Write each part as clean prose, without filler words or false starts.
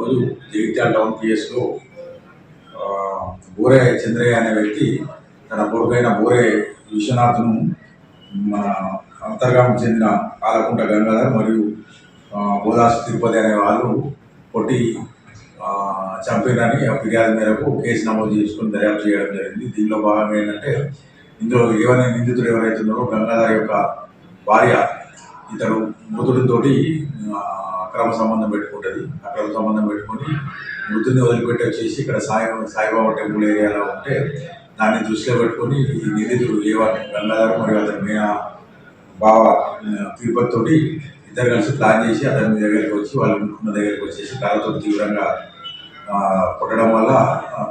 రోజు జగిత్యాల టౌన్ పిఎస్లో బోరే చంద్రయ్య అనే వ్యక్తి తన కొడుకైన బోరే విశ్వనాథ్ను మన అంతర్గామం చెందిన పాలకుంట గంగాధర్ మరియు బోదాసు తిరుపతి అనే వాళ్ళు కొట్టి చంపినని ఫిర్యాదు మేరకు కేసు నమోదు చేసుకుని దర్యాప్తు చేయడం జరిగింది. దీనిలో భాగంగా ఏంటంటే ఇందులో నిందితుడు ఎవరైతే ఉన్నారో గంగాధర్ యొక్క భార్య ఇతడు మృతుడితో అక్రమ సంబంధం పెట్టుకుంటుంది. అక్రమ సంబంధం పెట్టుకొని మృతుడిని వదిలిపెట్టి వచ్చేసి ఇక్కడ సాయిబాబా టెంపుల్ ఏరియాలో ఉంటే దాన్ని దృష్టిలో పెట్టుకొని ఈ నిందితుడు గంగాధర్ మరియు అతని మీనా బావ తిరుపతి తోటి ఇద్దరు కలిసి ప్లాన్ చేసి అతని దగ్గరికి వచ్చి వాళ్ళు ఉన్న దగ్గరికి వచ్చేసి కళ్ళతో తీవ్రంగా కొట్టడం వల్ల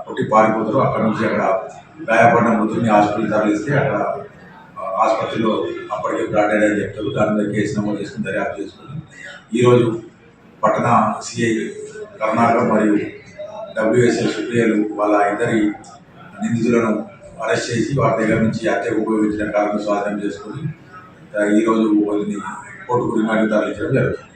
కొట్టి పారిపోతారు. అక్కడ నుంచి అక్కడ గాయపడిన మృతుడిని హాస్పిటల్ తరలిస్తే అక్కడ ఆసుపత్రిలో అప్పటికే బ్లడ్ అని చెప్తారు. దాని మీద కేసు నమోదు చేసుకుని దర్యాప్తు చేసుకుని ఈరోజు పట్టణ సిఐ కర్ణాటక మరియు డబ్ల్యూఎస్ఎల్ సుప్రియలు వాళ్ళ ఇద్దరి నిందితులను అరెస్ట్ చేసి వారి దగ్గర నుంచి హత్యకు ఉపయోగించిన కారణం స్వాధీనం చేసుకుని ఈరోజు వాళ్ళని కోర్టుకు రిమాండ్కు తరలించడం జరుగుతుంది.